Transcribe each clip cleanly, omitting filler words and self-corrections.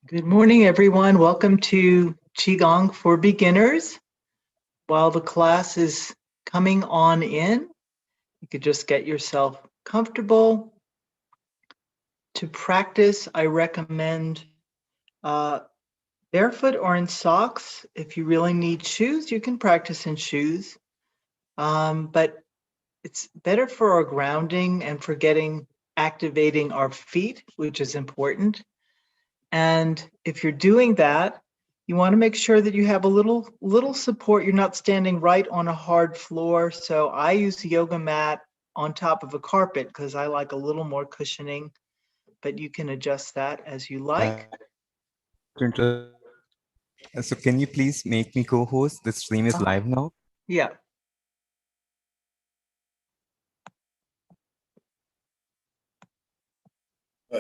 Good morning, everyone. Welcome to Qigong for Beginners. While the class is coming on in, you could just get yourself comfortable. To practice, I recommend barefoot or in socks. If you really need shoes, you can practice in shoes. But it's better for our grounding and for activating our feet, which is important. And if you're doing that, you want to make sure that you have a little support. You're not standing right on a hard floor. So I use a yoga mat on top of a carpet because I like a little more cushioning, but you can adjust that as you like. So can you please make me co-host? The stream is live now. Yeah.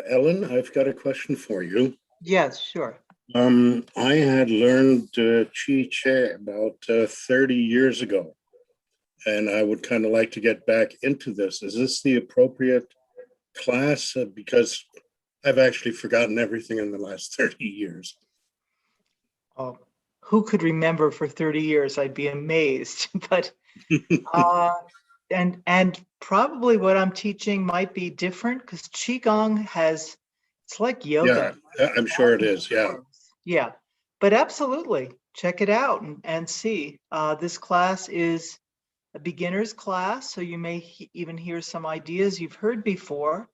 Ellen, I've got a question for you. Yes, sure. I had learned Qi Che about 30 years ago, and I would kind of like to get back into this. Is this the appropriate class? Because I've actually forgotten everything in the last 30 years. Oh, who could remember for 30 years? I'd be amazed. But and probably what I'm teaching might be different because Qigong it's like yoga. Yeah, I'm sure it is. Yeah. Yeah, but absolutely check it out and see. This class is a beginner's class, so you may even hear some ideas you've heard before,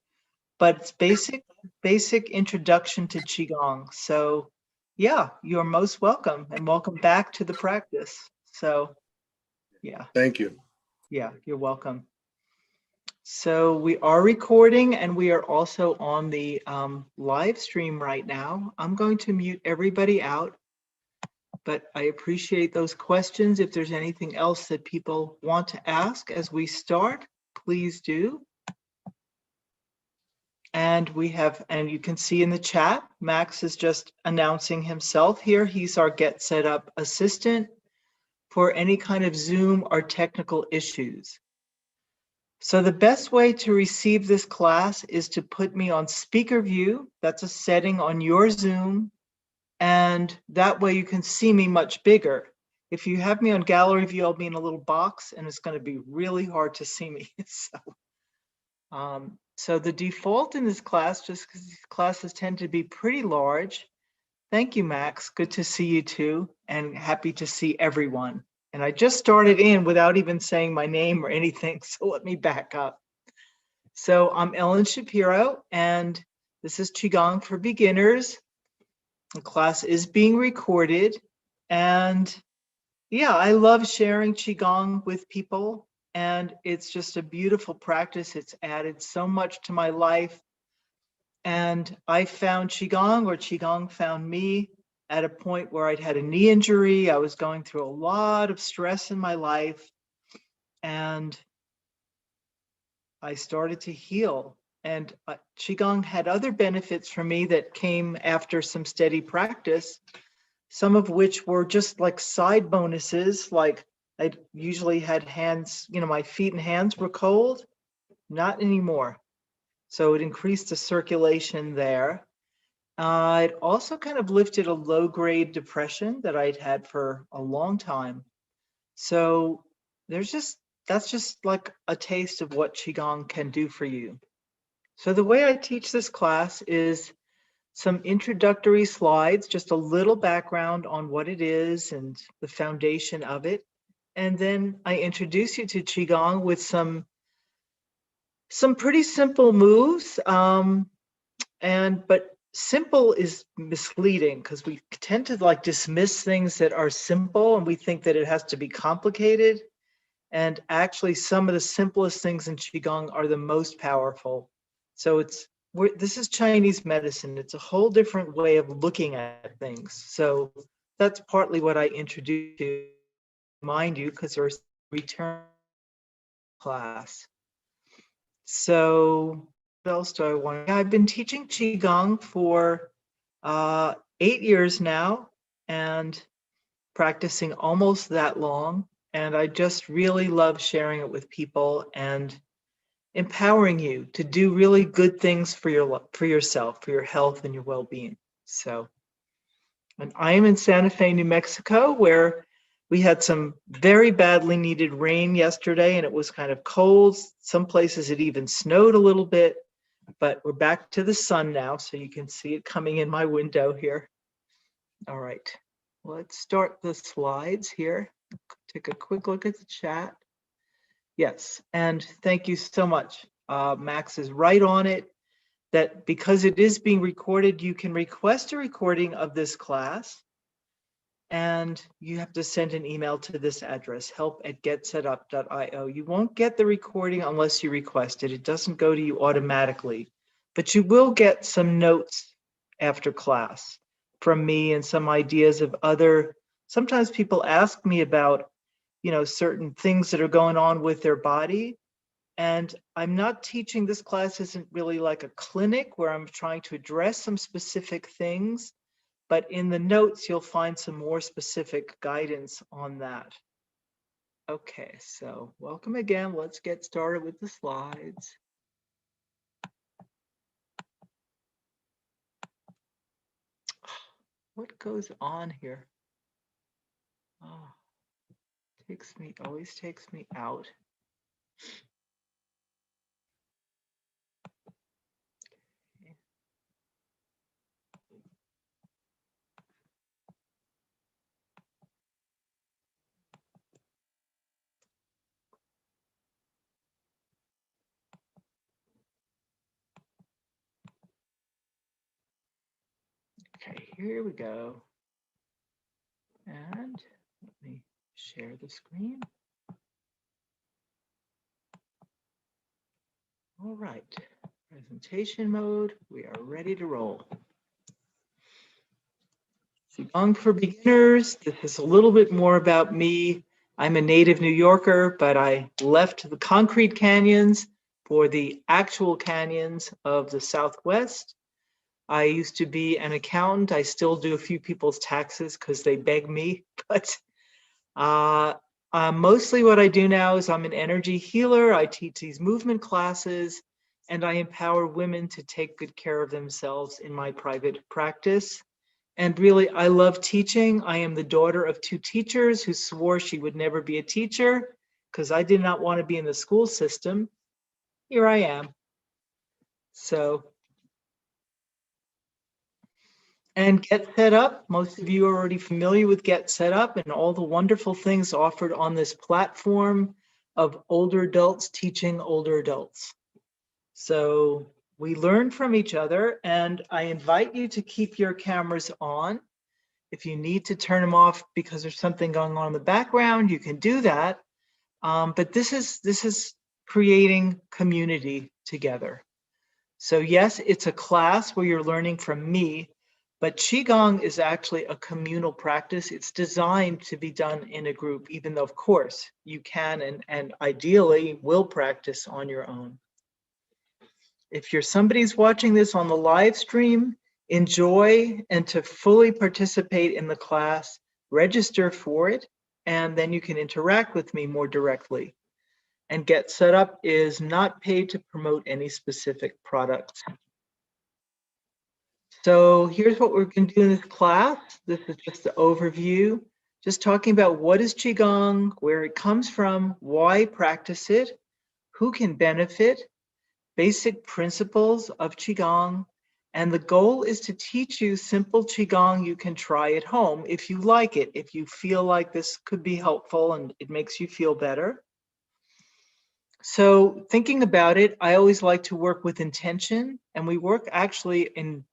but it's basic introduction to Qigong. So yeah, you're most welcome and welcome back to the practice. So yeah. Thank you. Yeah, you're welcome. So we are recording and we are also on the live stream right now. I'm going to mute everybody out, but I appreciate those questions. If there's anything else that people want to ask as we start, please do. And you can see in the chat, Max is just announcing himself here. He's our Get Set Up assistant for any kind of Zoom or technical issues. So the best way to receive this class is to put me on speaker view. That's a setting on your Zoom. And that way you can see me much bigger. If you have me on gallery view, I'll be in a little box and it's going to be really hard to see me. So the default in this class, just because these classes tend to be pretty large. Thank you, Max. Good to see you too, and happy to see everyone. And I just started in without even saying my name or anything, so let me back up. So I'm Ellen Shapiro, and this is Qigong for Beginners. The class is being recorded, and yeah, I love sharing Qigong with people, and it's just a beautiful practice. It's added so much to my life, and I found Qigong, or Qigong found me, at a point where I'd had a knee injury. I was going through a lot of stress in my life, and I started to heal. And Qigong had other benefits for me that came after some steady practice, some of which were just like side bonuses. Like I usually had hands, my feet and hands were cold, not anymore. So it increased the circulation there. It also kind of lifted a low-grade depression that I'd had for a long time. So that's just like a taste of what Qigong can do for you. So the way I teach this class is some introductory slides, just a little background on what it is and the foundation of it. And then I introduce you to Qigong with some pretty simple moves. But simple is misleading because we tend to dismiss things that are simple and we think that it has to be complicated. And actually some of the simplest things in Qigong are the most powerful. So this is Chinese medicine. It's a whole different way of looking at things. So that's partly what I introduced to remind you, because there's return class. So what else do I want? I've been teaching Qigong for 8 years now and practicing almost that long. And I just really love sharing it with people and empowering you to do really good things for yourself, for your health and your well-being. So And I am in Santa Fe, New Mexico, where we had some very badly needed rain yesterday, and it was kind of cold. Some places it even snowed a little bit, but we're back to the sun now, so you can see it coming in my window here. All right, let's start the slides here. Take a quick look at the chat. Yes, and thank you so much. Max is right on it, that because it is being recorded, you can request a recording of this class, and you have to send an email to this address, help@getsetup.io. You won't get the recording unless you request it. It doesn't go to you automatically, but you will get some notes after class from me and some ideas of other. Sometimes people ask me about, certain things that are going on with their body. And I'm not teaching, this class isn't really like a clinic where I'm trying to address some specific things, but in the notes, you'll find some more specific guidance on that. Okay, so welcome again. Let's get started with the slides. What goes on here? Oh, always takes me out. Okay, here we go. And let me share the screen. All right, presentation mode. We are ready to roll. Qigong for beginners. This is a little bit more about me. I'm a native New Yorker, but I left the concrete canyons for the actual canyons of the Southwest. I used to be an accountant. I still do a few people's taxes because they beg me, but mostly what I do now is I'm an energy healer. I teach these movement classes, and I empower women to take good care of themselves in my private practice. And really, I love teaching. I am the daughter of 2 teachers who swore she would never be a teacher because I did not want to be in the school system. Here I am. So, and Get Set Up, most of you are already familiar with Get Set Up and all the wonderful things offered on this platform of older adults teaching older adults. So we learn from each other, and I invite you to keep your cameras on. If you need to turn them off because there's something going on in the background, you can do that. But this is creating community together. So yes, it's a class where you're learning from me, but Qigong is actually a communal practice. It's designed to be done in a group, even though of course you can and ideally will practice on your own. If you're somebody's watching this on the live stream, enjoy, and to fully participate in the class, register for it, and then you can interact with me more directly. And Get Set Up is not paid to promote any specific product. So here's what we're going to do in this class. This is just the overview, just talking about what is Qigong, where it comes from, why practice it, who can benefit, basic principles of Qigong, and the goal is to teach you simple Qigong you can try at home if you like it, if you feel like this could be helpful and it makes you feel better. So thinking about it, I always like to work with intention, and we work actually in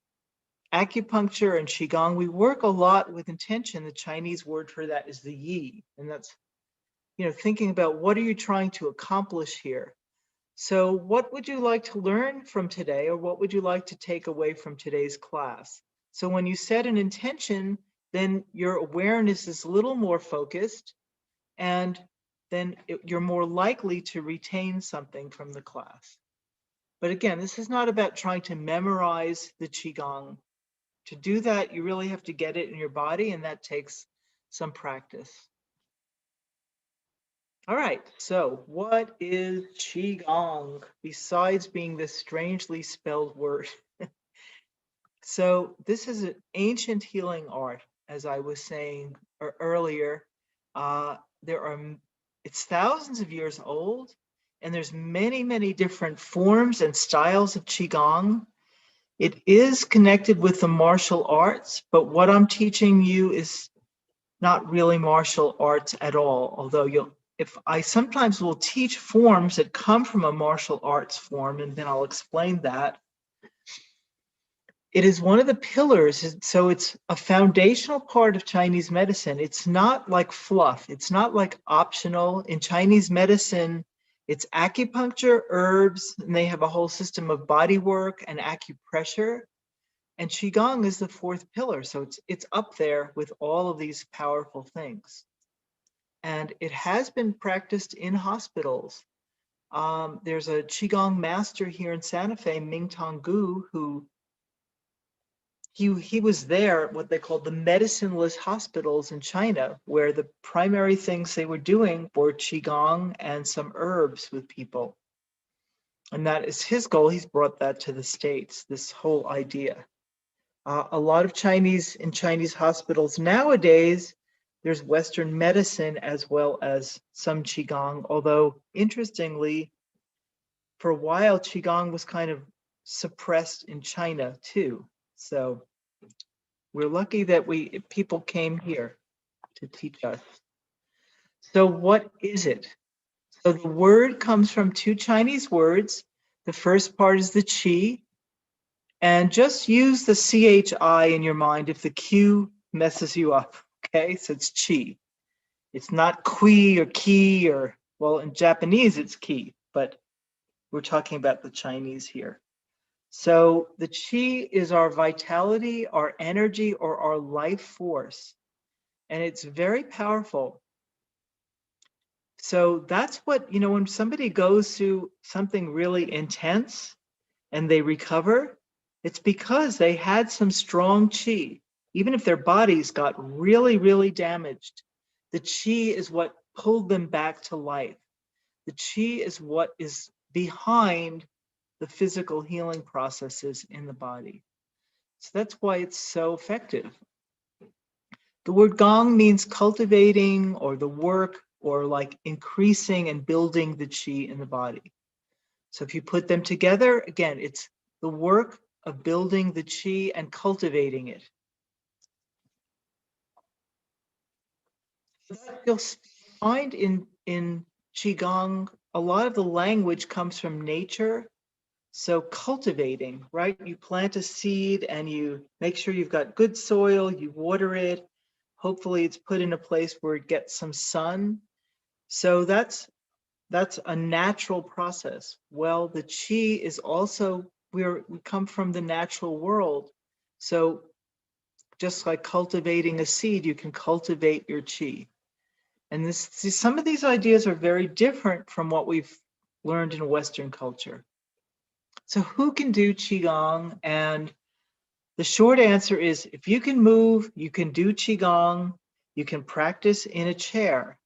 acupuncture and Qigong, we work a lot with intention. The Chinese word for that is the yi, and that's, thinking about what are you trying to accomplish here? So what would you like to learn from today, or what would you like to take away from today's class? So when you set an intention, then your awareness is a little more focused, and then you're more likely to retain something from the class. But again, this is not about trying to memorize the Qigong. To do that, you really have to get it in your body, and that takes some practice. All right, so what is Qigong besides being this strangely spelled word? So this is an ancient healing art, as I was saying earlier, it's thousands of years old, and there's many, many different forms and styles of Qigong. It is connected with the martial arts, but what I'm teaching you is not really martial arts at all, although if I sometimes will teach forms that come from a martial arts form, and then I'll explain that. It is one of the pillars, so it's a foundational part of Chinese medicine. It's not like fluff. It's not like optional. In Chinese medicine, it's acupuncture, herbs, and they have a whole system of body work and acupressure. And Qigong is the fourth pillar, so it's up there with all of these powerful things. And it has been practiced in hospitals. There's a Qigong master here in Santa Fe, Ming Tong Gu, who he was there at what they called the medicineless hospitals in China, where the primary things they were doing were Qigong and some herbs with people. And that is his goal. He's brought that to the States, this whole idea. A lot of Chinese hospitals nowadays, there's Western medicine as well as some Qigong, although interestingly, for a while, Qigong was kind of suppressed in China too. So we're lucky that people came here to teach us. So what is it? So the word comes from two Chinese words. The first part is the qi, and just use the CHI in your mind if the Q messes you up, okay? So it's qi. It's not kui or ki or, well, in Japanese it's ki, but we're talking about the Chinese here. So the qi is our vitality, our energy, or our life force. And it's very powerful. So that's what, when somebody goes through something really intense and they recover, it's because they had some strong qi. Even if their bodies got really, really damaged, the qi is what pulled them back to life. The qi is what is behind the physical healing processes in the body. So that's why it's so effective. The word gong means cultivating or the work or like increasing and building the qi in the body. So if you put them together, again, it's the work of building the qi and cultivating it. You'll find in Qigong, a lot of the language comes from nature. So cultivating, right? You plant a seed and you make sure you've got good soil, you water it. Hopefully it's put in a place where it gets some sun. So that's a natural process. Well, the qi is also, we come from the natural world. So just like cultivating a seed, you can cultivate your qi. And some of these ideas are very different from what we've learned in Western culture. So who can do Qigong? And the short answer is, if you can move, you can do Qigong, you can practice in a chair.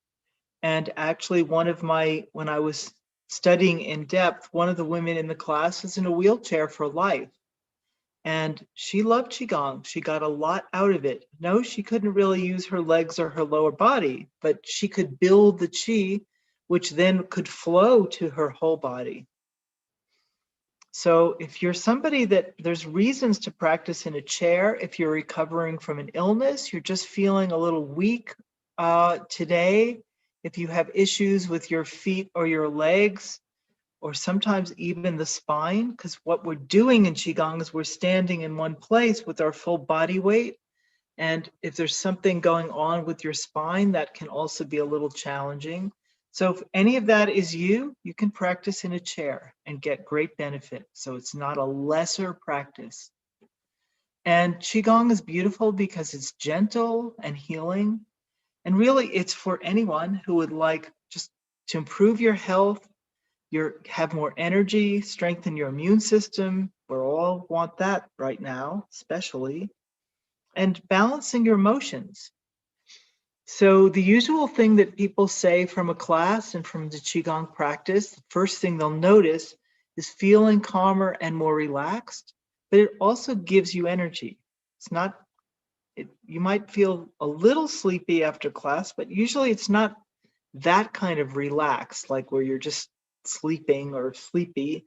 And actually when I was studying in depth, one of the women in the class was in a wheelchair for life. And she loved Qigong. She got a lot out of it. No, she couldn't really use her legs or her lower body, but she could build the qi, which then could flow to her whole body. So if you're somebody that there's reasons to practice in a chair, if you're recovering from an illness, you're just feeling a little weak today, if you have issues with your feet or your legs, or sometimes even the spine, because what we're doing in Qigong is we're standing in one place with our full body weight. And if there's something going on with your spine, that can also be a little challenging. So if any of that is you can practice in a chair and get great benefit. So it's not a lesser practice. And Qigong is beautiful because it's gentle and healing. And really it's for anyone who would like just to improve your health, have more energy, strengthen your immune system. We all want that right now, especially. And balancing your emotions. So the usual thing that people say from a class and from the Qigong practice, the first thing they'll notice is feeling calmer and more relaxed, but it also gives you energy. It's not you might feel a little sleepy after class, but usually it's not that kind of relaxed, like where you're just sleeping or sleepy.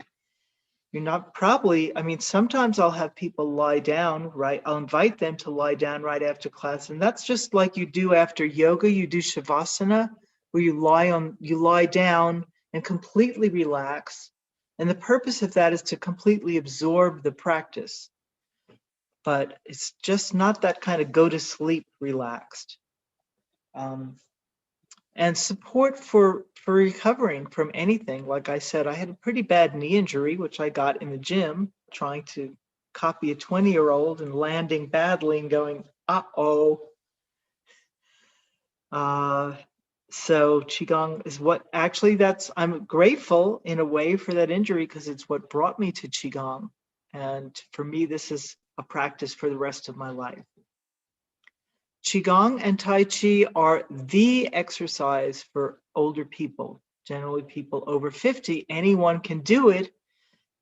You're not probably, I mean, sometimes I'll have people lie down, right? I'll invite them to lie down right after class. And that's just like you do after yoga, you do shavasana, where you lie down and completely relax. And the purpose of that is to completely absorb the practice. But it's just not that kind of go to sleep relaxed. And support for recovering from anything. Like I said, I had a pretty bad knee injury, which I got in the gym, trying to copy a 20-year-old and landing badly and going, uh-oh. So Qigong is what, actually I'm grateful in a way for that injury because it's what brought me to Qigong. And for me, this is a practice for the rest of my life. Qigong and Tai Chi are the exercise for older people, generally people over 50. Anyone can do it,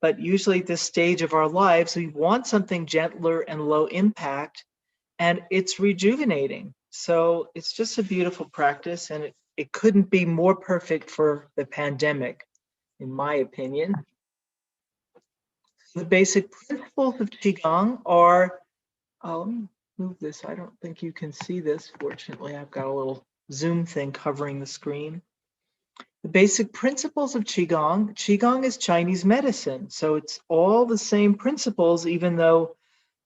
but usually at this stage of our lives, we want something gentler and low impact, and it's rejuvenating. So it's just a beautiful practice, and it couldn't be more perfect for the pandemic, in my opinion. The basic principles of Qigong are, let me move this. I don't think you can see this. Fortunately, I've got a little Zoom thing covering the screen. The basic principles of Qigong. Qigong is Chinese medicine. So it's all the same principles, even though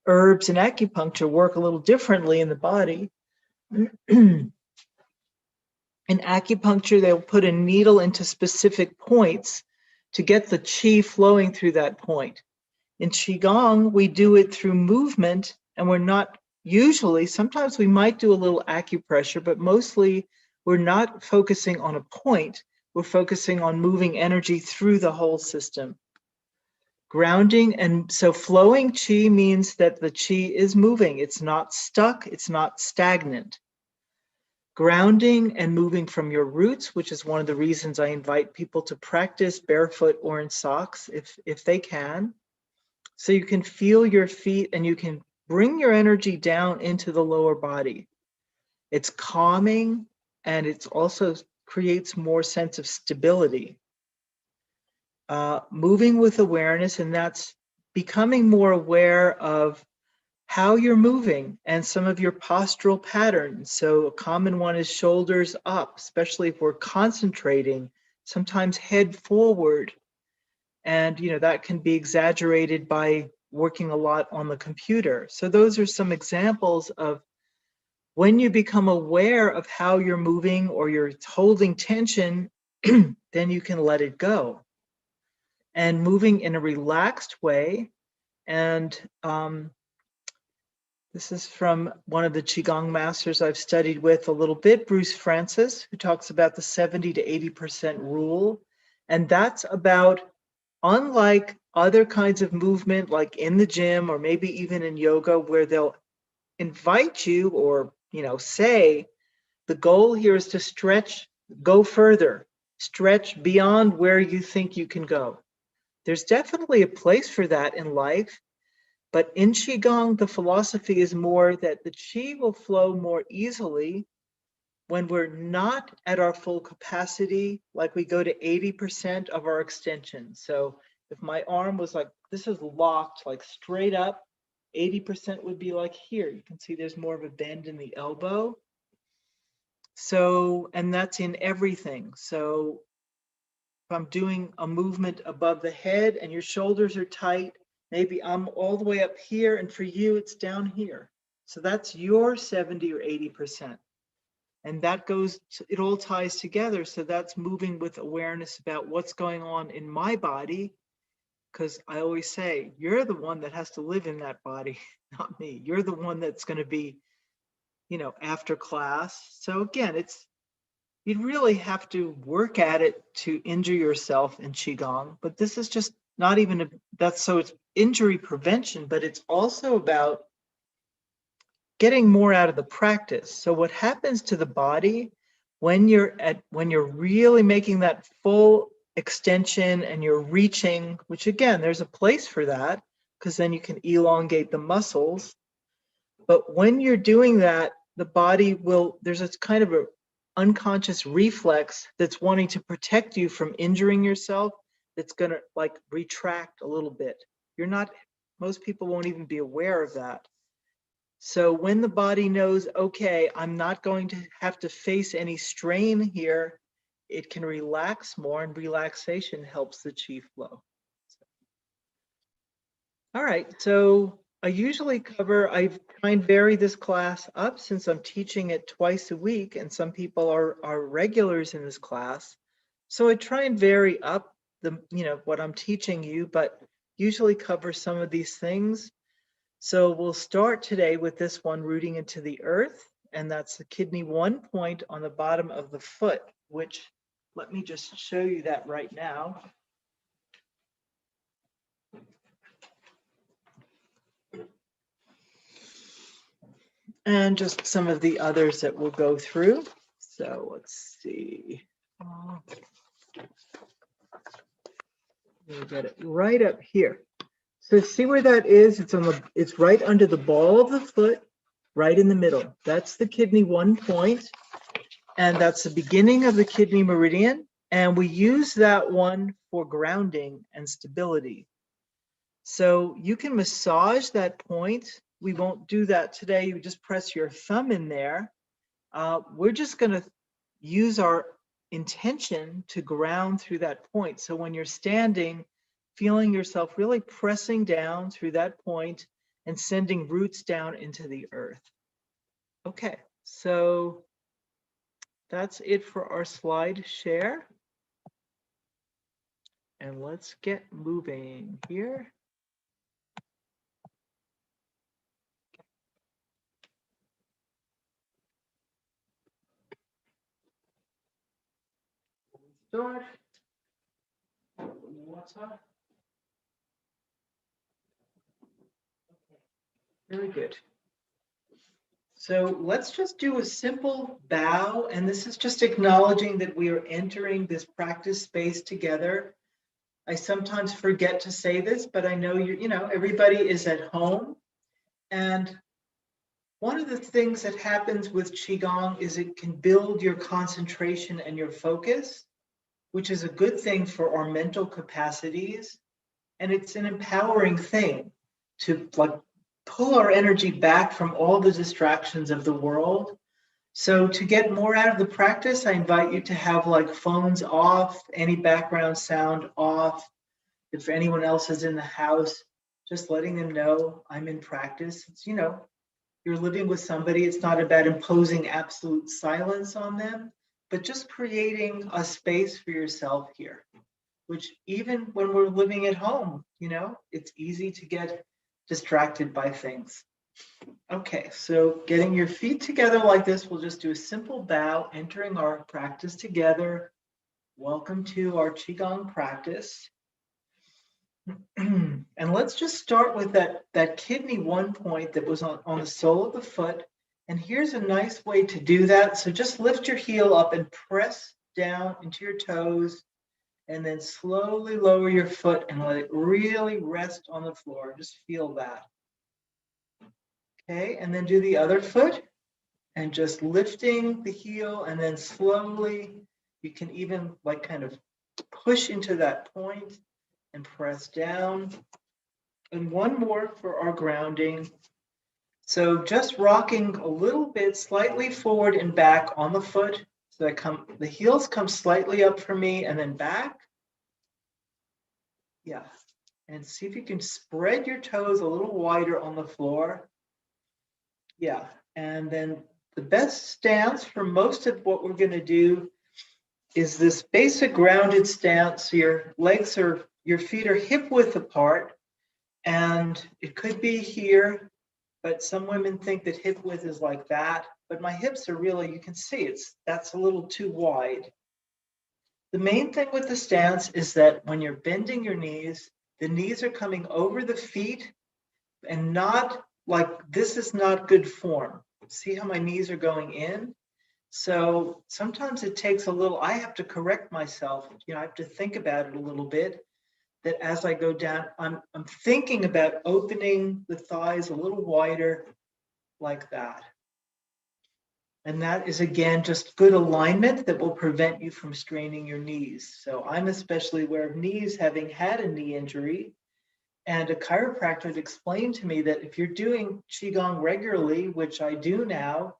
herbs and acupuncture work a little differently in the body. In acupuncture, they'll put a needle into specific points to get the qi flowing through that point. In Qigong, we do it through movement, and we're not usually, sometimes we might do a little acupressure, but mostly we're not focusing on a point. We're focusing on moving energy through the whole system. Grounding, and so flowing qi means that the qi is moving. It's not stuck, it's not stagnant. Grounding and moving from your roots, which is one of the reasons I invite people to practice barefoot or in socks if they can. So you can feel your feet and you can bring your energy down into the lower body. It's calming, and it's also creates more sense of stability. Moving with awareness, and that's becoming more aware of how you're moving and some of your postural patterns. So a common one is shoulders up, especially if we're concentrating, sometimes head forward. And that can be exaggerated by working a lot on the computer. So those are some examples of when you become aware of how you're moving or you're holding tension, then you can let it go. And moving in a relaxed way. And this is from one of the Qigong masters I've studied with a little bit, Bruce Francis, who talks about the 70 to 80% rule. And that's about, unlike other kinds of movement, like in the gym or maybe even in yoga, where they'll invite you or, say, the goal here is to stretch, go further, stretch beyond where you think you can go. There's definitely a place for that in life. But in Qigong, the philosophy is more that the Qi will flow more easily when we're not at our full capacity, like we go to 80% of our extension. So if my arm was like, this is locked, like straight up, 80% would be like here. You can see there's more of a bend in the elbow. So, and that's in everything. So if I'm doing a movement above the head and your shoulders are tight, maybe I'm all the way up here, and for you, it's down here. So that's your 70 or 80%. And that goes, it all ties together. So that's moving with awareness about what's going on in my body. Because I always say, you're the one that has to live in that body, not me. You're the one that's going to be, after class. So again, you'd really have to work at it to injure yourself in Qigong. But this is just not even, so it's injury prevention, but it's also about getting more out of the practice. So what happens to the body when you're really making that full extension and you're reaching, which again, there's a place for that, because then you can elongate the muscles. But when you're doing that, the body will, there's a kind of a unconscious reflex that's wanting to protect you from injuring yourself, that's going to like retract a little bit. You're not, most people won't even be aware of that. So when the body knows, okay, I'm not going to have to face any strain here, it can relax more, and relaxation helps the chi flow. All right, so I usually cover, I try and vary this class up since I'm teaching it twice a week and some people are regulars in this class. So I try and vary up the, what I'm teaching you, but usually cover some of these things. So we'll start today with this one, rooting into the earth, and that's the kidney 1 point on the bottom of the foot, which let me just show you that right now. And just some of the others that we'll go through. So let's see. We'll get it right up here. So see where that is? It's right under the ball of the foot, right in the middle. That's the kidney 1 point. And that's the beginning of the kidney meridian. And we use that one for grounding and stability. So you can massage that point. We won't do that today. You just press your thumb in there. We're just going to use our intention to ground through that point. So when you're standing, feeling yourself really pressing down through that point and sending roots down into the earth. Okay, so that's it for our slide share. And let's get moving here. Start. Water. Very good. So let's just do a simple bow, and this is just acknowledging that we are entering this practice space together. I sometimes forget to say this, but I know everybody is at home. And one of the things that happens with Qigong is it can build your concentration and your focus, which is a good thing for our mental capacities. And it's an empowering thing to pull our energy back from all the distractions of the world. So to get more out of the practice, I invite you to have phones off, any background sound off. If anyone else is in the house, just letting them know I'm in practice. It's, you're living with somebody. It's not about imposing absolute silence on them, but just creating a space for yourself here, which even when we're living at home, it's easy to get distracted by things. Okay, so getting your feet together like this, we'll just do a simple bow, entering our practice together. Welcome to our Qigong practice. And let's just start with that kidney 1 point that was on the sole of the foot. And here's a nice way to do that. So just lift your heel up and press down into your toes, and then slowly lower your foot and let it really rest on the floor. Just feel that. Okay, and then do the other foot and just lifting the heel, and then slowly you can even kind of push into that point and press down. And one more for our grounding. So just rocking a little bit slightly forward and back on the foot. So the heels come slightly up for me and then back. Yeah, and see if you can spread your toes a little wider on the floor. Yeah, and then the best stance for most of what we're going to do is this basic grounded stance. So your feet are hip width apart, and it could be here, but some women think that hip width is like that. But my hips are really, you can see that's a little too wide. The main thing with the stance is that when you're bending your knees, the knees are coming over the feet, and not this is not good form. See how my knees are going in? So sometimes it takes I have to correct myself. I have to think about it a little bit, that as I go down, I'm thinking about opening the thighs a little wider like that. And that is, again, just good alignment that will prevent you from straining your knees. So I'm especially aware of knees, having had a knee injury. And a chiropractor had explained to me that if you're doing Qigong regularly, which I do now,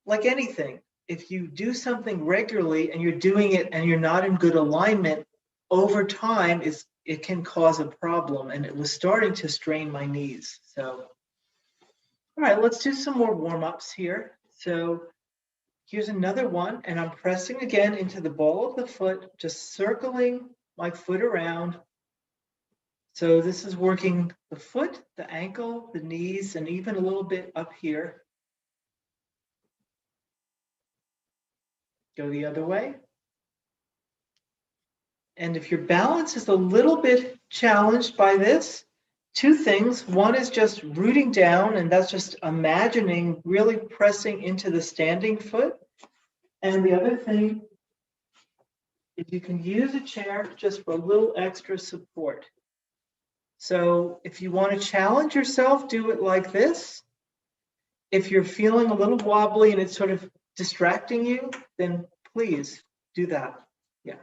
like anything, if you do something regularly and you're doing it and you're not in good alignment, over time it can cause a problem. And it was starting to strain my knees. So, all right, let's do some more warm-ups here. So here's another one, and I'm pressing again into the ball of the foot, just circling my foot around. So this is working the foot, the ankle, the knees, and even a little bit up here. Go the other way. And if your balance is a little bit challenged by this, two things. One is just rooting down, and that's just imagining really pressing into the standing foot. And the other thing is you can use a chair just for a little extra support. So if you want to challenge yourself, do it like this. If you're feeling a little wobbly and it's sort of distracting you, then please do that. Yeah.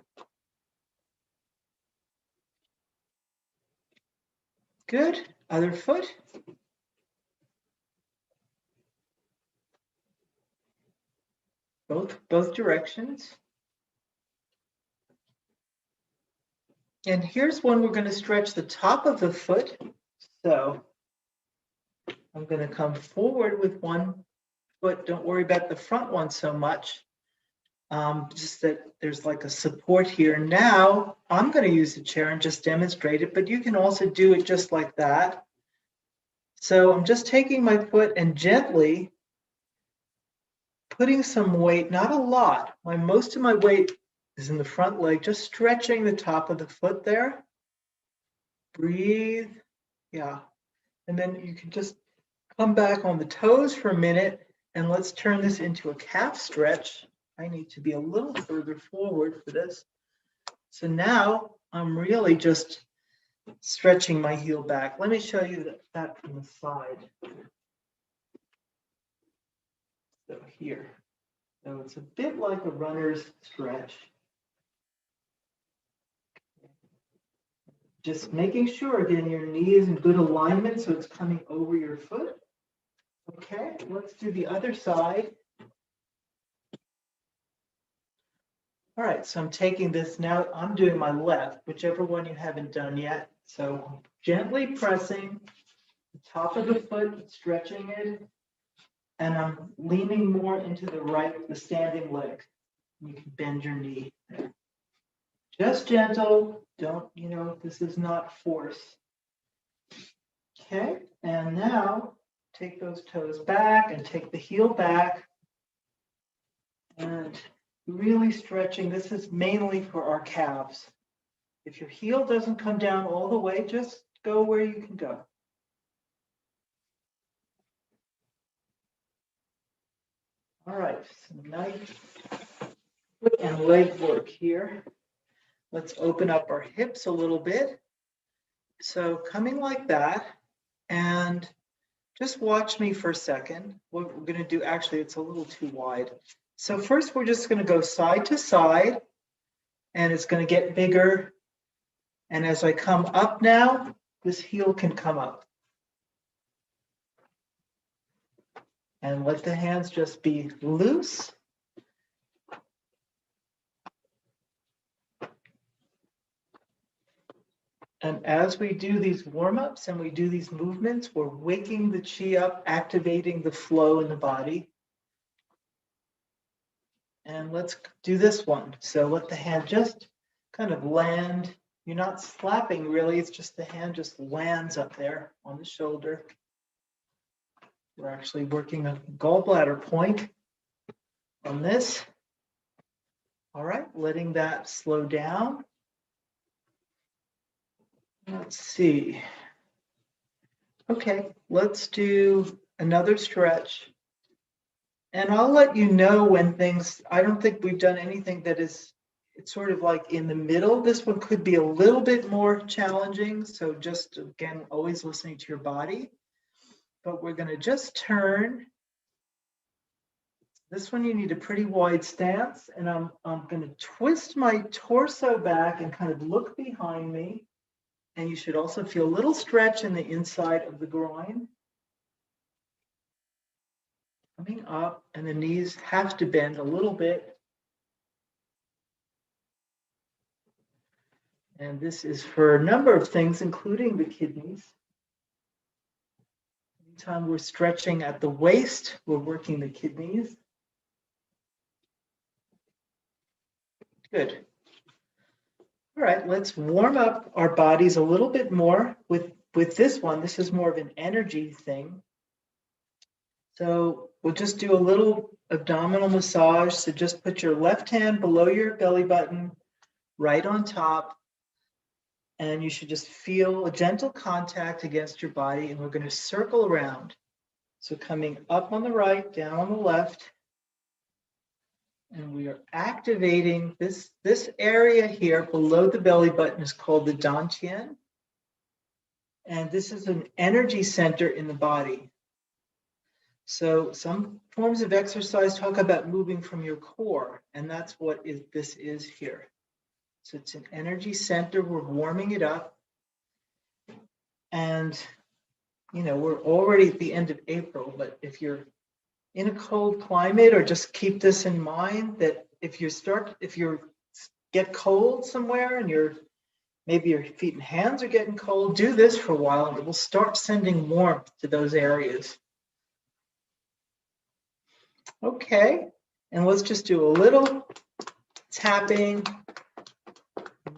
Good. Other foot. Both directions. And here's one we're going to stretch the top of the foot. So I'm going to come forward with one foot. Don't worry about the front one so much. Just that there's like a support here. Now I'm going to use the chair and just demonstrate it, but you can also do it just like that. So I'm just taking my foot and gently putting some weight, not a lot. Most of my weight is in the front leg, just stretching the top of the foot there. Breathe. Yeah. And then you can just come back on the toes for a minute, and let's turn this into a calf stretch. I need to be a little further forward for this. So now I'm really just stretching my heel back. Let me show you that from the side. So here. So it's a bit like a runner's stretch. Just making sure, again, your knee is in good alignment, so it's coming over your foot. Okay, let's do the other side. All right, so I'm taking this now, I'm doing my left, whichever one you haven't done yet. So gently pressing the top of the foot, stretching it, and I'm leaning more into the right, the standing leg. You can bend your knee there. Just gentle, don't, this is not force. Okay, and now take those toes back and take the heel back. And really stretching. This is mainly for our calves. If your heel doesn't come down all the way, just go where you can go. All right, some nice foot and leg work here. Let's open up our hips a little bit. So coming like that, and just watch me for a second. What we're going to do, actually, it's a little too wide. So first, we're just going to go side to side, and it's going to get bigger. And as I come up now, this heel can come up. And let the hands just be loose. And as we do these warm-ups and we do these movements, we're waking the chi up, activating the flow in the body. And let's do this one. So let the hand just kind of land. You're not slapping really, it's just the hand just lands up there on the shoulder. We're actually working a gallbladder point on this. All right, letting that slow down. Let's see. Okay, let's do another stretch. And I'll let you know when things, I don't think we've done anything that is, it's sort of like in the middle. This one could be a little bit more challenging. So just, again, always listening to your body. but we're going to just turn. This one you need a pretty wide stance, and I'm going to twist my torso back and kind of look behind me. And you should also feel a little stretch in the inside of the groin. Coming up, and the knees have to bend a little bit. And this is for a number of things, including the kidneys. Anytime we're stretching at the waist, we're working the kidneys. Good. All right, let's warm up our bodies a little bit more with this one. This is more of an energy thing. So we'll just do a little abdominal massage. So just put your left hand below your belly button, right on top. And you should just feel a gentle contact against your body. And we're going to circle around. So coming up on the right, down on the left. And we are activating this area here below the belly button is called the dantian. And this is an energy center in the body. So some forms of exercise talk about moving from your core, and that's what this is here. So it's an energy center. We're warming it up. And, you know, we're already at the end of April, but if you're in a cold climate, or just keep this in mind that if you get cold somewhere and maybe your feet and hands are getting cold, do this for a while and it will start sending warmth to those areas. Okay, and let's just do a little tapping.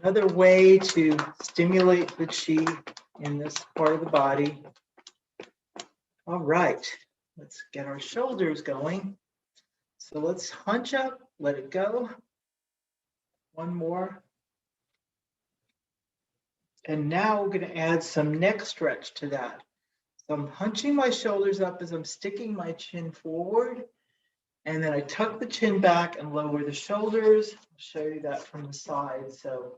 Another way to stimulate the chi in this part of the body. All right, let's get our shoulders going. So let's hunch up, let it go. One more. And now we're going to add some neck stretch to that. So I'm hunching my shoulders up as I'm sticking my chin forward. And then I tuck the chin back and lower the shoulders. I'll show you that from the side. So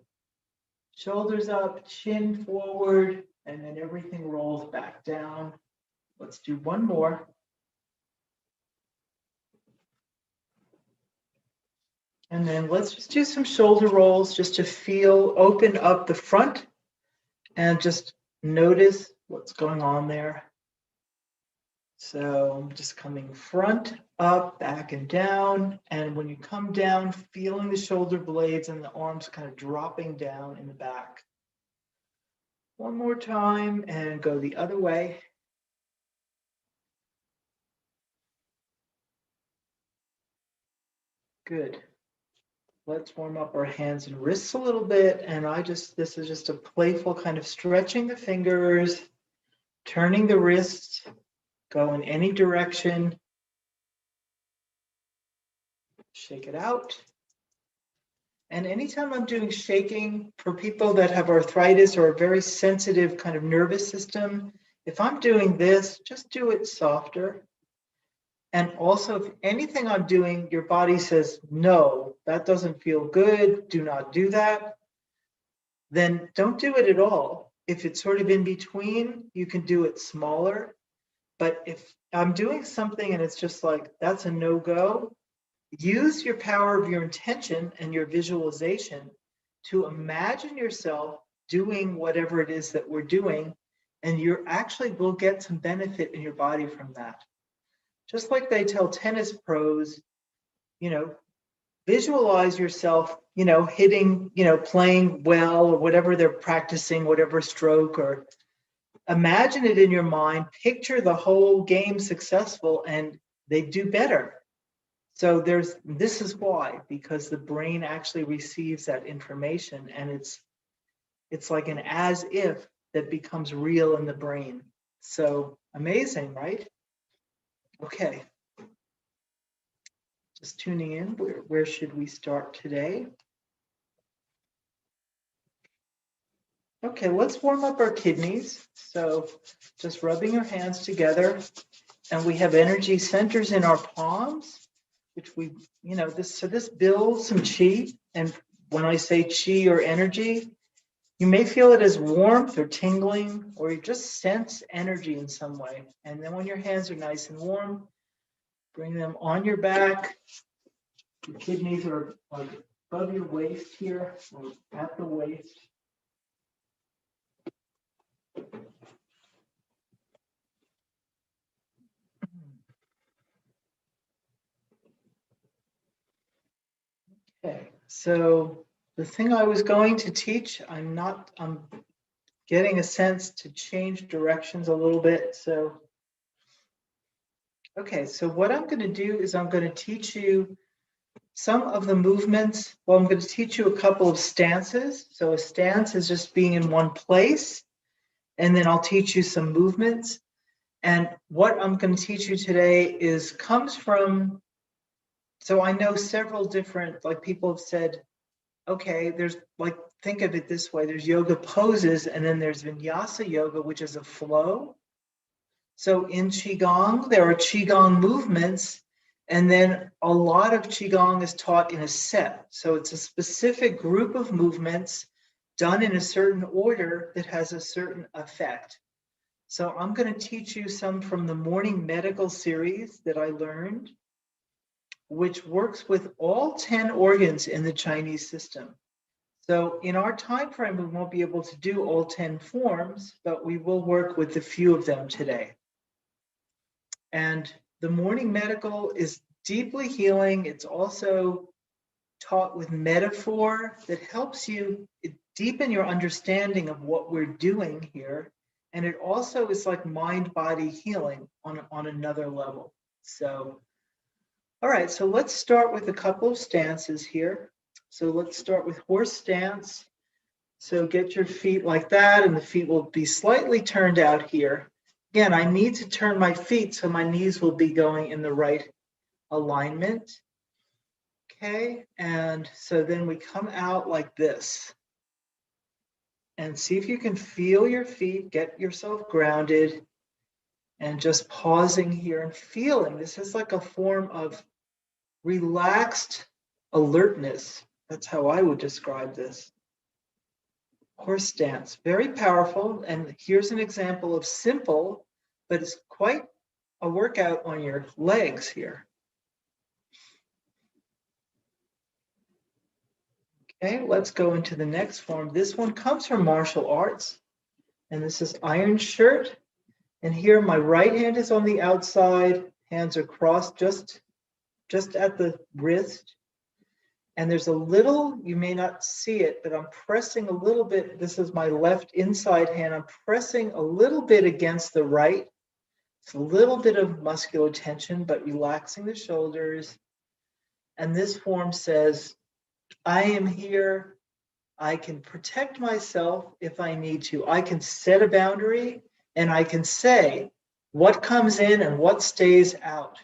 shoulders up, chin forward, and then everything rolls back down. Let's do one more. And then let's just do some shoulder rolls just to feel, open up the front and just notice what's going on there. So I'm just coming front, up, back, and down. And when you come down, feeling the shoulder blades and the arms kind of dropping down in the back. One more time and go the other way. Good. Let's warm up our hands and wrists a little bit. And this is just a playful kind of stretching the fingers, turning the wrists, go in any direction. Shake it out. And anytime I'm doing shaking, for people that have arthritis or a very sensitive kind of nervous system, if I'm doing this, just do it softer. And also, if anything I'm doing, your body says, no, that doesn't feel good, do not do that, then don't do it at all. If it's sort of in between, you can do it smaller. But if I'm doing something and it's just like, that's a no-go, use your power of your intention and your visualization to imagine yourself doing whatever it is that we're doing, and you actually will get some benefit in your body from that. Just like they tell tennis pros, visualize yourself, hitting, playing well, or whatever they're practicing, whatever stroke, or imagine it in your mind, picture the whole game successful, and they do better. So this is why, because the brain actually receives that information, and it's like an as if that becomes real in the brain. So amazing, right? Okay. Just tuning in, where should we start today? Okay, let's warm up our kidneys. So just rubbing your hands together, and we have energy centers in our palms, which this builds some chi. And when I say chi or energy, You may feel it as warmth or tingling, or you just sense energy in some way. And then when your hands are nice and warm, bring them on your back. Your kidneys are like above your waist here, or at the waist. Okay, so the thing I was going to teach, I'm getting a sense to change directions a little bit. So, okay, so what I'm going to do is I'm going to teach you some of the movements. Well, I'm going to teach you a couple of stances. So a stance is just being in one place, and then I'll teach you some movements. And what I'm going to teach you today comes from, so I know several different, like people have said, okay, there's like, think of it this way, there's yoga poses, and then there's vinyasa yoga, which is a flow. So in Qigong, there are Qigong movements, and then a lot of Qigong is taught in a set. So it's a specific group of movements done in a certain order that has a certain effect. So I'm going to teach you some from the morning medical series that I learned, which works with all 10 organs in the Chinese system. So in our time frame, we won't be able to do all 10 forms, but we will work with a few of them today. And the morning medical is deeply healing. It's also taught with metaphor that helps you deepen your understanding of what we're doing here. And it also is like mind-body healing on another level. So, all right, so let's start with a couple of stances here. So let's start with horse stance. So get your feet like that, and the feet will be slightly turned out here. Again, I need to turn my feet so my knees will be going in the right alignment. Okay, and so then we come out like this. And see if you can feel your feet, get yourself grounded, and just pausing here and feeling. This is like a form of relaxed alertness. That's how I would describe this. Horse stance, very powerful. And here's an example of simple, but it's quite a workout on your legs here. Okay, let's go into the next form. This one comes from martial arts, and this is iron shirt. And here my right hand is on the outside, hands are crossed just at the wrist. And there's a little, you may not see it, but I'm pressing a little bit. This is my left inside hand. I'm pressing a little bit against the right. It's a little bit of muscular tension, but relaxing the shoulders. And this form says, I am here. I can protect myself if I need to. I can set a boundary, and I can say what comes in and what stays out.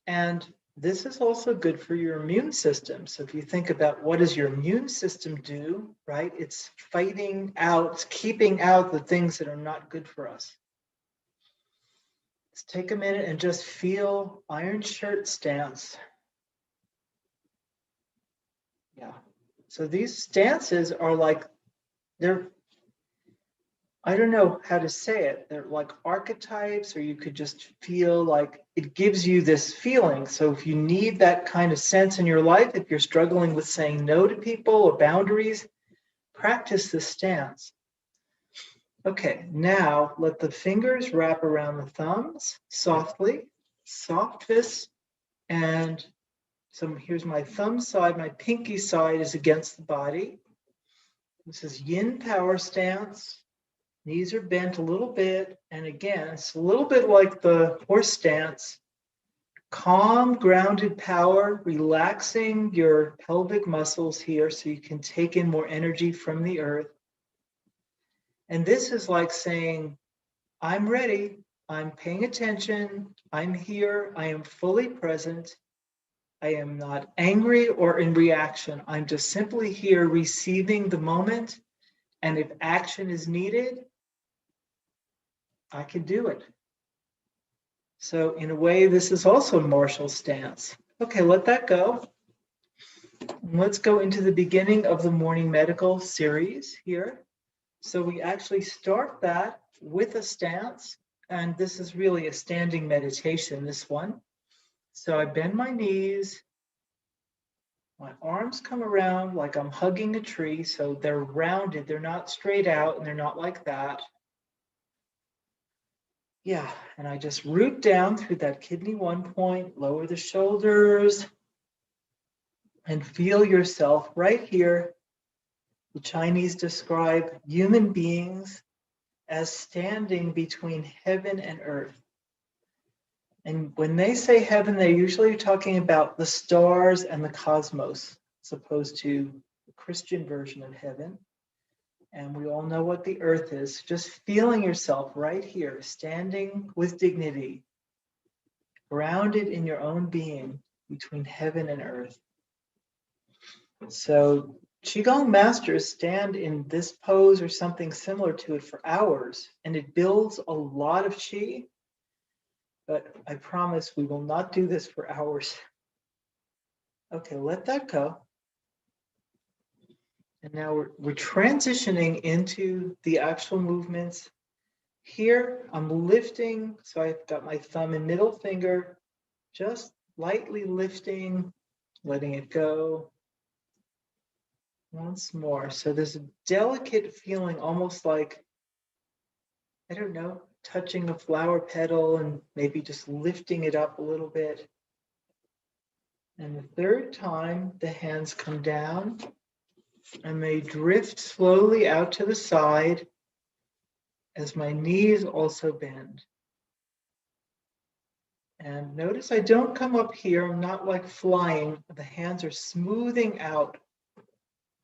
And this is also good for your immune system. So if you think about what does your immune system do, right? It's fighting out, it's keeping out the things that are not good for us. Let's take a minute and just feel iron shirt stance. Yeah. So these stances are like, I don't know how to say it. They're like archetypes, or you could just feel like it gives you this feeling. So if you need that kind of sense in your life, if you're struggling with saying no to people or boundaries, practice this stance. Okay, now let the fingers wrap around the thumbs softly, soft fists, and so here's my thumb side, my pinky side is against the body. This is yin power stance. Knees are bent a little bit. And again, it's a little bit like the horse stance. Calm, grounded power, relaxing your pelvic muscles here so you can take in more energy from the earth. And this is like saying, I'm ready. I'm paying attention. I'm here. I am fully present. I am not angry or in reaction. I'm just simply here receiving the moment. And if action is needed, I can do it. So in a way, this is also martial stance. Okay, let that go. Let's go into the beginning of the morning medical series here. So we actually start that with a stance, and this is really a standing meditation, this one. So I bend my knees, my arms come around like I'm hugging a tree, so they're rounded, they're not straight out, and they're not like that. Yeah, and I just root down through that kidney 1 point, lower the shoulders, and feel yourself right here. The Chinese describe human beings as standing between heaven and earth. And when they say heaven, they're usually talking about the stars and the cosmos, as opposed to the Christian version of heaven. And we all know what the earth is. Just feeling yourself right here, standing with dignity, grounded in your own being between heaven and earth. So Qigong masters stand in this pose or something similar to it for hours, and it builds a lot of qi, but I promise we will not do this for hours. Okay, let that go. And now we're transitioning into the actual movements. Here, I'm lifting, so I've got my thumb and middle finger, just lightly lifting, letting it go. Once more. So there's a delicate feeling, almost like, I don't know, touching a flower petal and maybe just lifting it up a little bit. And the third time, the hands come down and they drift slowly out to the side as my knees also bend. And notice I don't come up here, I'm not like flying. The hands are smoothing out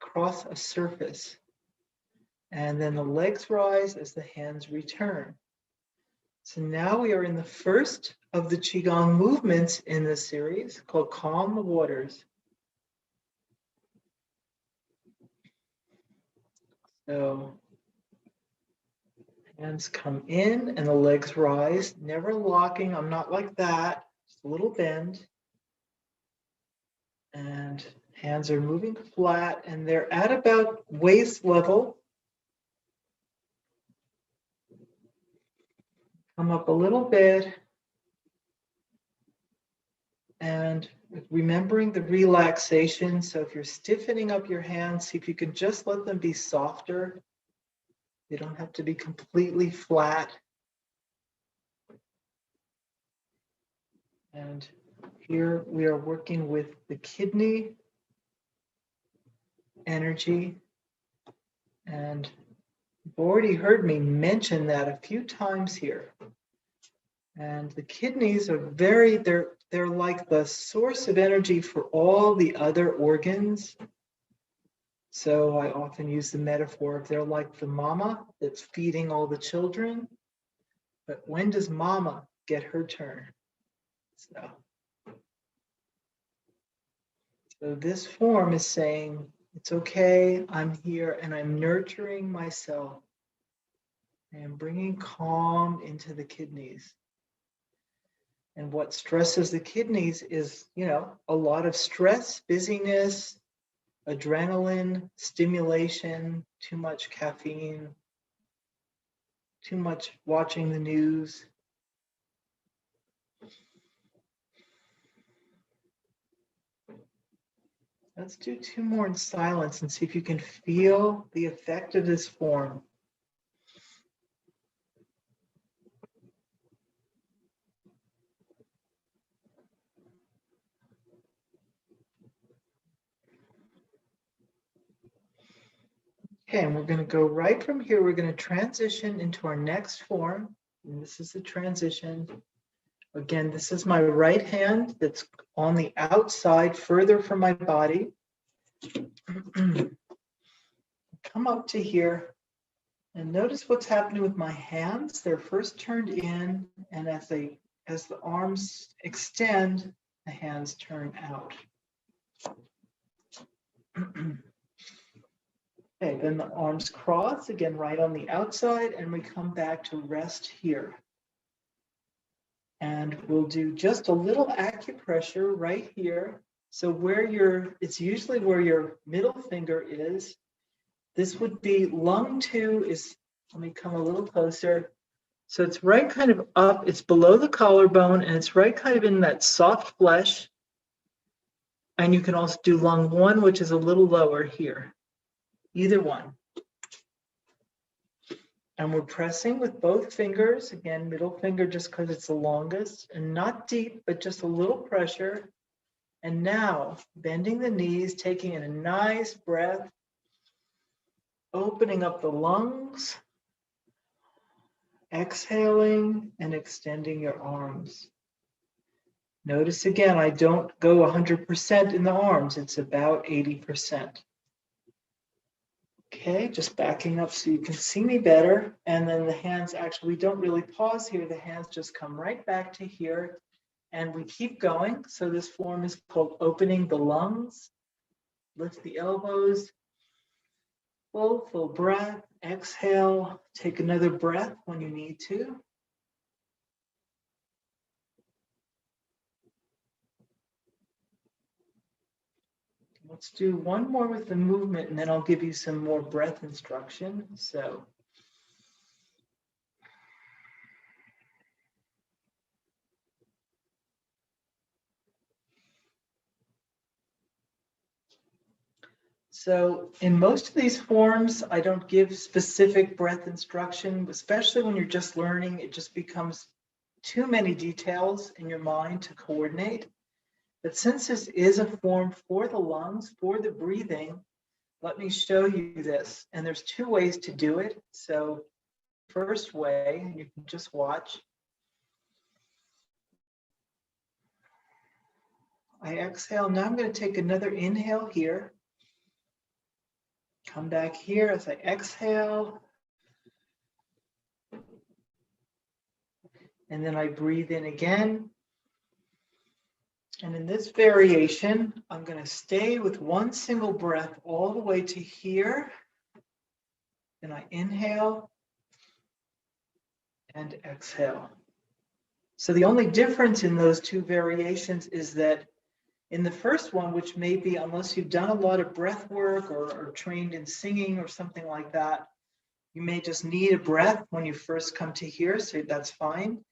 across a surface. And then the legs rise as the hands return. So now we are in the first of the Qigong movements in this series called Calm the Waters. So hands come in and the legs rise, never locking. I'm not like that, just a little bend. And hands are moving flat and they're at about waist level. Come up a little bit. And remembering the relaxation. So if you're stiffening up your hands, see if you can just let them be softer. They don't have to be completely flat. And here we are working with the kidney energy. And you've already heard me mention that a few times here. And the kidneys are they're like the source of energy for all the other organs. So I often use the metaphor of they're like the mama that's feeding all the children. But when does mama get her turn? So this form is saying, it's okay, I'm here and I'm nurturing myself. I am bringing calm into the kidneys. And what stresses the kidneys is, a lot of stress, busyness, adrenaline, stimulation, too much caffeine, too much watching the news. Let's do 2 more in silence and see if you can feel the effect of this form. Okay, and we're going to go right from here. We're going to transition into our next form. And this is the transition. Again, this is my right hand that's on the outside, further from my body. Come up to here and notice what's happening with my hands. They're first turned in, and as the arms extend, the hands turn out. Okay, then the arms cross, again, right on the outside, and we come back to rest here. And we'll do just a little acupressure right here. So it's usually where your middle finger is. This would be lung 2 is, let me come a little closer. So it's right kind of up, it's below the collarbone, and it's right kind of in that soft flesh. And you can also do lung 1, which is a little lower here. Either one. And we're pressing with both fingers. Again, middle finger just because it's the longest, and not deep, but just a little pressure. And now bending the knees, taking in a nice breath, opening up the lungs, exhaling and extending your arms. Notice again, I don't go 100% in the arms. It's about 80%. Okay, just backing up so you can see me better. And then the hands, actually, we don't really pause here. The hands just come right back to here. And we keep going. So this form is called opening the lungs. Lift the elbows. Full breath. Exhale. Take another breath when you need to. Let's do one more with the movement, and then I'll give you some more breath instruction. So in most of these forms, I don't give specific breath instruction, especially when you're just learning. It just becomes too many details in your mind to coordinate. But since this is a form for the lungs, for the breathing, let me show you this. And there's 2 ways to do it. So first way, and you can just watch. I exhale. Now I'm going to take another inhale here. Come back here as I exhale. And then I breathe in again. And in this variation, I'm going to stay with one single breath all the way to here. And I inhale and exhale. So the only difference in those 2 variations is that in the first one, which may be, unless you've done a lot of breath work or trained in singing or something like that, you may just need a breath when you first come to here, so that's fine.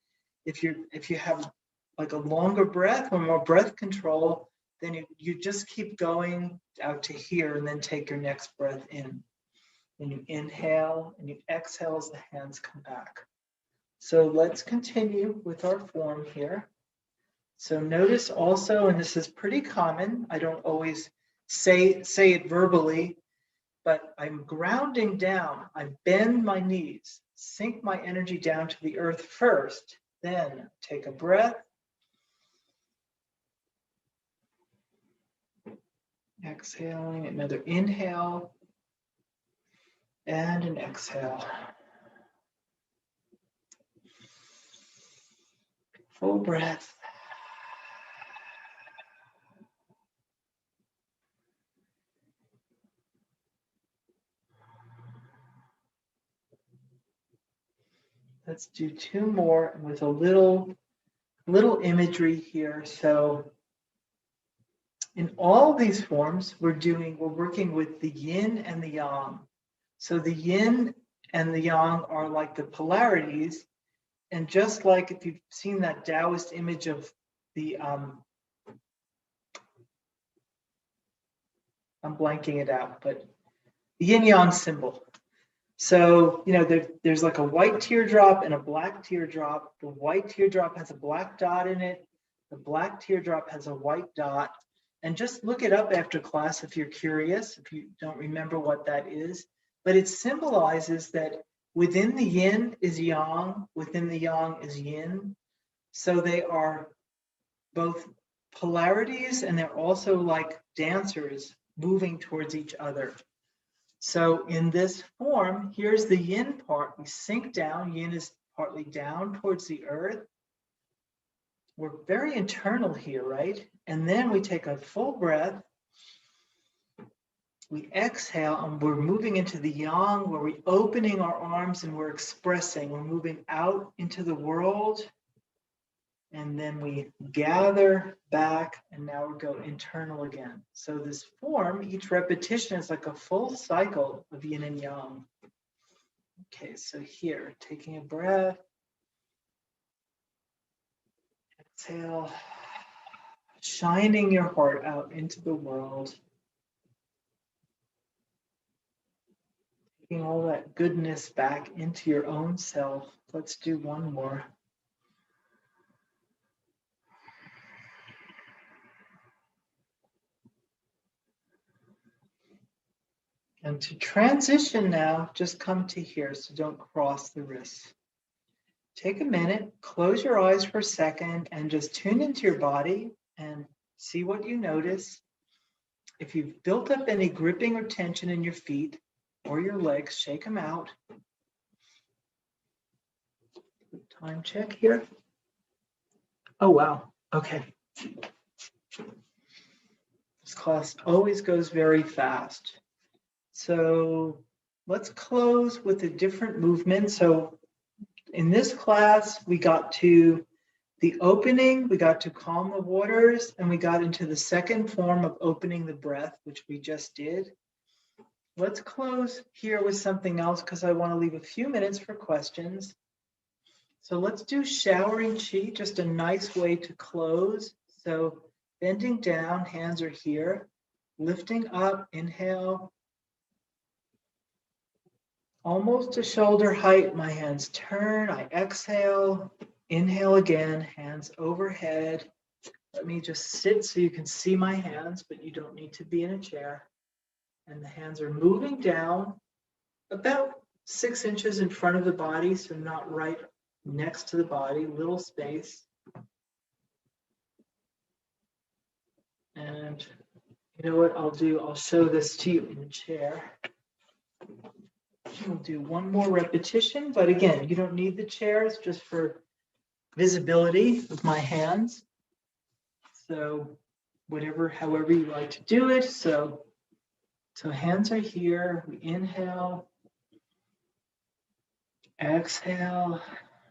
If you have like a longer breath or more breath control, then you just keep going out to here and then take your next breath in. And you inhale and you exhale as the hands come back. So let's continue with our form here. So notice also, and this is pretty common, I don't always say it verbally, but I'm grounding down. I bend my knees, sink my energy down to the earth first, then take a breath. Exhaling, another inhale, and an exhale. Full breath. Let's do 2 more with a little imagery here. So in all these forms, we're working with the yin and the yang. So the yin and the yang are like the polarities. And just like if you've seen that Taoist image of the, I'm blanking it out, but the yin yang symbol. So, there's like a white teardrop and a black teardrop. The white teardrop has a black dot in it. The black teardrop has a white dot. And just look it up after class if you're curious, if you don't remember what that is. But it symbolizes that within the yin is yang, within the yang is yin. So they are both polarities and they're also like dancers moving towards each other. So in this form, here's the yin part. We sink down. Yin is partly down towards the earth. We're very internal here, right? And then we take a full breath. We exhale and we're moving into the yang, where we're opening our arms and we're expressing. We're moving out into the world. And then we gather back, and now we go internal again. So this form, each repetition is like a full cycle of yin and yang. Okay, so here, taking a breath. Exhale, shining your heart out into the world. Taking all that goodness back into your own self. Let's do one more. And to transition now, just come to here, so don't cross the wrists. Take a minute, close your eyes for a second, and just tune into your body and see what you notice. If you've built up any gripping or tension in your feet or your legs, shake them out. Time check here. Oh, wow. Okay. This class always goes very fast. So let's close with a different movement. So in this class, we got to the opening, we got to calm the waters, and we got into the second form of opening the breath, which we just did. Let's close here with something else because I want to leave a few minutes for questions. So let's do showering chi, just a nice way to close. So bending down, hands are here. Lifting up, inhale. Almost to shoulder height, my hands turn, I exhale, inhale again, hands overhead. Let me just sit so you can see my hands, but you don't need to be in a chair. And the hands are moving down about 6 inches in front of the body, so not right next to the body, little space. And you know what I'll do? I'll show this to you in the chair. We'll do one more repetition, but again, you don't need the chairs, just for visibility of my hands. So however you like to do it. So hands are here, we inhale, exhale,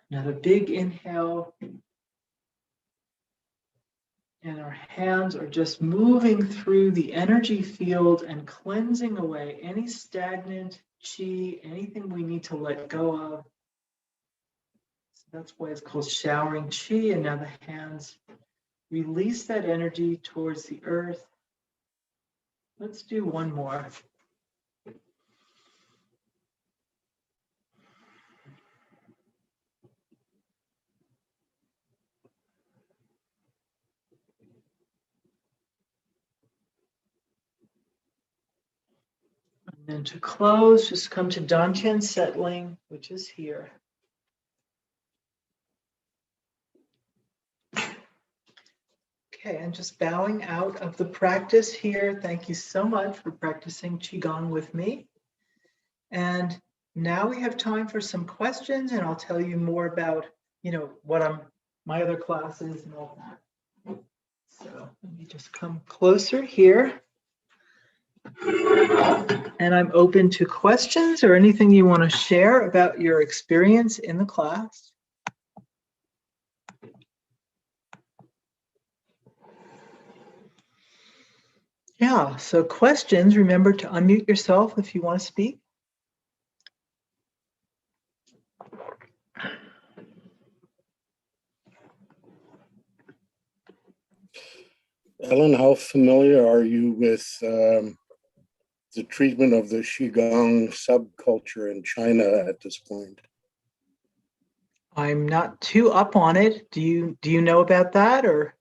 another big inhale. And our hands are just moving through the energy field and cleansing away any stagnant chi, anything we need to let go of. So that's why it's called showering chi. And now the hands release that energy towards the earth. Let's do one more. And then to close, just come to Dantian settling, which is here. Okay, and just bowing out of the practice here. Thank you so much for practicing Qigong with me. And now we have time for some questions, and I'll tell you more about, what my other classes and all that. So let me just come closer here. And I'm open to questions or anything you want to share about your experience in the class. Yeah, so questions, remember to unmute yourself if you want to speak. Ellen, how familiar are you with the treatment of the Qigong subculture in China at this point? I'm not too up on it. Do you know about that, or?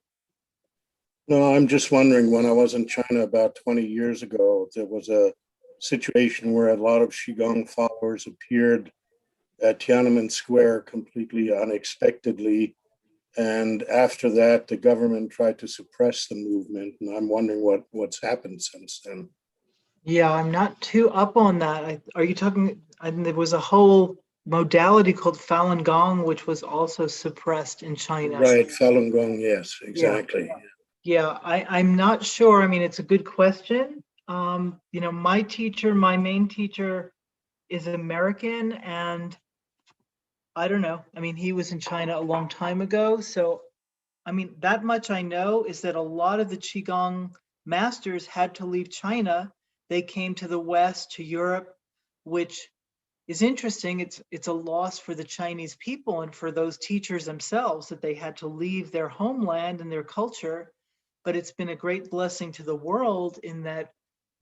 No, I'm just wondering, when I was in China about 20 years ago, there was a situation where a lot of Qigong followers appeared at Tiananmen Square completely unexpectedly. And after that, the government tried to suppress the movement. And I'm wondering what's happened since then. Yeah, I'm not too up on that. Are you talking, there was a whole modality called Falun Gong, which was also suppressed in China. Right, Falun Gong, yes, exactly. Yeah, I'm not sure. I mean, it's a good question. My main teacher is American, and I don't know. I mean, he was in China a long time ago, so I mean, that much I know is that a lot of the Qigong masters had to leave China. They came to the West, to Europe, which is interesting. It's a loss for the Chinese people and for those teachers themselves that they had to leave their homeland and their culture. But it's been a great blessing to the world in that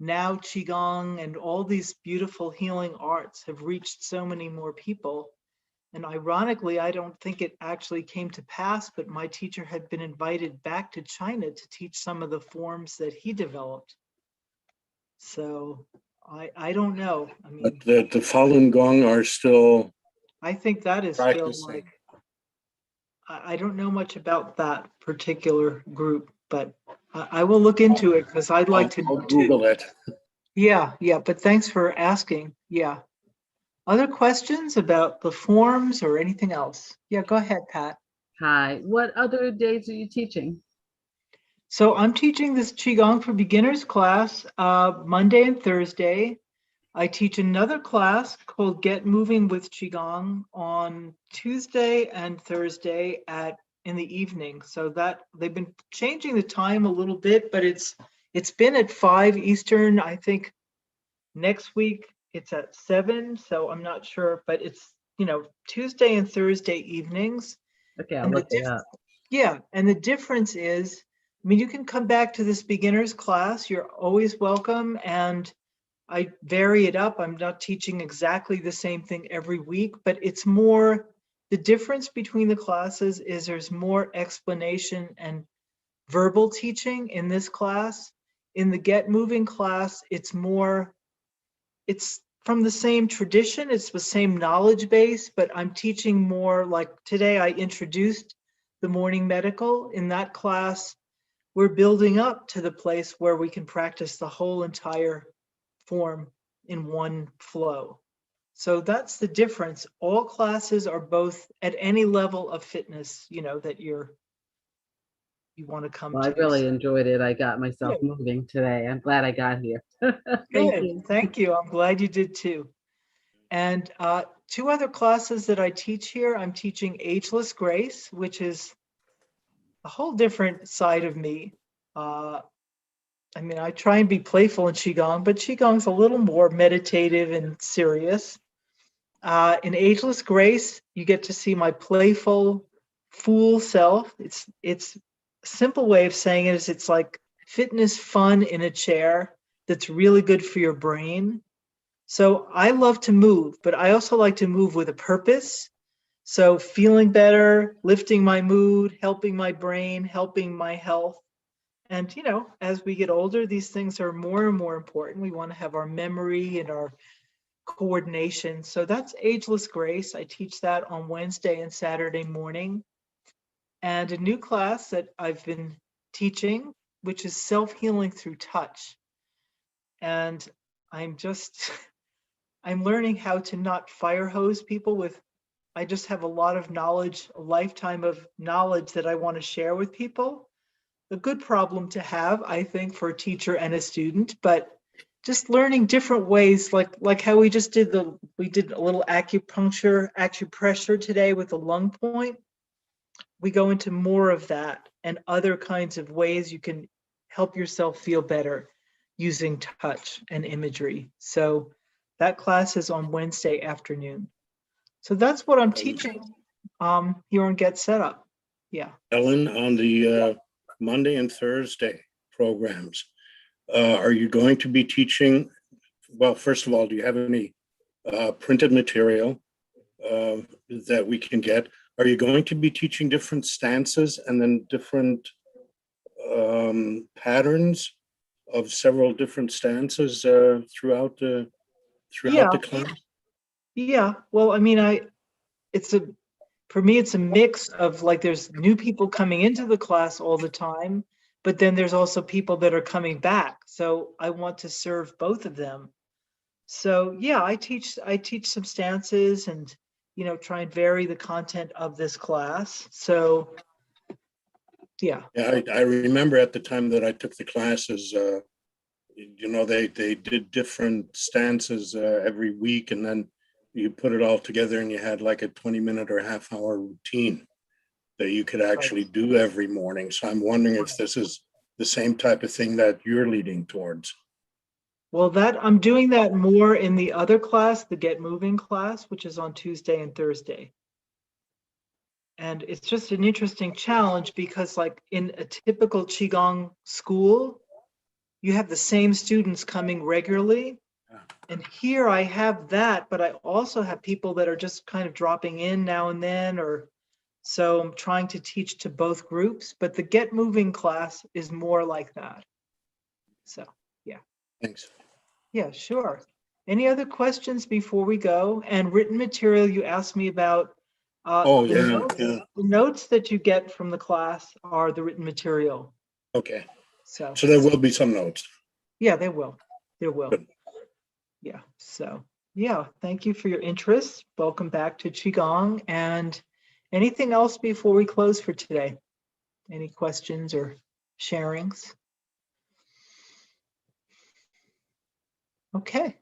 now Qigong and all these beautiful healing arts have reached so many more people. And ironically, I don't think it actually came to pass, but my teacher had been invited back to China to teach some of the forms that he developed. So I don't know. I But mean, the Falun Gong are still I think that is still like, practicing. I don't know much about that particular group, but I will look into it because I'd like to I'll know too. Google it. Yeah, yeah, but thanks for asking. Yeah. Other questions about the forms or anything else? Yeah, go ahead, Pat. Hi, what other days are you teaching? So I'm teaching this Qigong for Beginners class Monday and Thursday. I teach another class called Get Moving with Qigong on Tuesday and Thursday in the evening. So that they've been changing the time a little bit, but it's been at 5 Eastern. I think next week it's at 7, so I'm not sure, but it's, Tuesday and Thursday evenings. Okay, I'll And look it up. yeah, and the difference is, I mean, you can come back to this beginners class. You're always welcome. And I vary it up. I'm not teaching exactly the same thing every week, but it's more, the difference between the classes is there's more explanation and verbal teaching in this class. In the Get Moving class, it's from the same tradition, it's the same knowledge base, but I'm teaching more. Like today I introduced the morning medical. In that class, we're building up to the place where we can practice the whole entire form in one flow. So that's the difference. All classes are both at any level of fitness, that you want to come Well, I to. really enjoyed it. I got myself Good. moving today. I'm glad I got here. Thank Good. you. Thank you. I'm glad you did too. And two other classes that I teach here, I'm teaching Ageless Grace, which is a whole different side of me. I mean, I try and be playful in Qigong, but Qigong's a little more meditative and serious. In Ageless Grace, you get to see my playful fool self. It's a simple way of saying it is it's like fitness fun in a chair that's really good for your brain. So I love to move, but I also like to move with a purpose. So feeling better, lifting my mood, helping my brain, helping my health. And, as we get older, these things are more and more important. We want to have our memory and our coordination. So that's Ageless Grace. I teach that on Wednesday and Saturday morning. And a new class that I've been teaching, which is self-healing through touch. And I'm just, I'm learning how to not fire hose people with, I just have a lot of knowledge, a lifetime of knowledge that I want to share with people. A good problem to have, I think, for a teacher and a student, but just learning different ways, like how we just did we did a little acupressure today with the lung point. We go into more of that and other kinds of ways you can help yourself feel better using touch and imagery. So that class is on Wednesday afternoon. So that's what I'm teaching here on Get Set Up. Yeah. Ellen, on the Monday and Thursday programs, are you going to be teaching? Well, first of all, do you have any printed material that we can get? Are you going to be teaching different stances and then different patterns of several different stances throughout the Yeah. class? Yeah. Well, I mean, for me, it's a mix of like there's new people coming into the class all the time, but then there's also people that are coming back. So I want to serve both of them. So yeah, I teach some stances and try and vary the content of this class. So yeah. Yeah, I remember at the time that I took the classes, they did different stances every week, and then you put it all together and you had like a 20-minute or half-hour routine. that you could actually do every morning. So I'm wondering if this is the same type of thing that you're leading towards. Well, I'm doing that more in the other class, the Get Moving class, which is on Tuesday and Thursday. And it's just an interesting challenge because like in a typical Qigong school, you have the same students coming regularly. And here I have that, but I also have people that are just kind of dropping in now and then, or so I'm trying to teach to both groups, but the Get Moving class is more like that. So, yeah. Thanks. Yeah, sure. Any other questions before we go? And written material you asked me about. Oh, The yeah, notes, yeah. the notes that you get from the class are the written material. Okay. So there will be some notes. yeah, there will. There will. Good. Yeah. So yeah, thank you for your interest. Welcome back to Qigong. And anything else before we close for today? Any questions or sharings? Okay.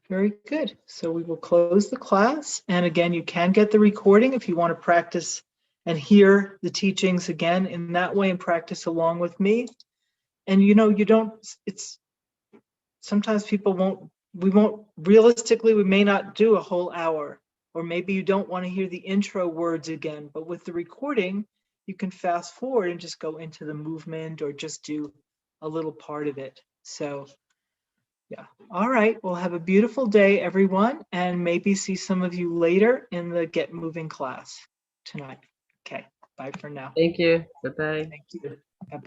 Very good. So we will close the class. And again, you can get the recording if you want to practice and hear the teachings again in that way and practice along with me. And you don't, it's sometimes realistically, we may not do a whole hour, or maybe you don't want to hear the intro words again, but with the recording, you can fast forward and just go into the movement or just do a little part of it. So yeah. All right. Well, have a beautiful day, everyone, and maybe see some of you later in the Get Moving class tonight. Okay. Bye for now. Thank you. Bye-bye. Thank you.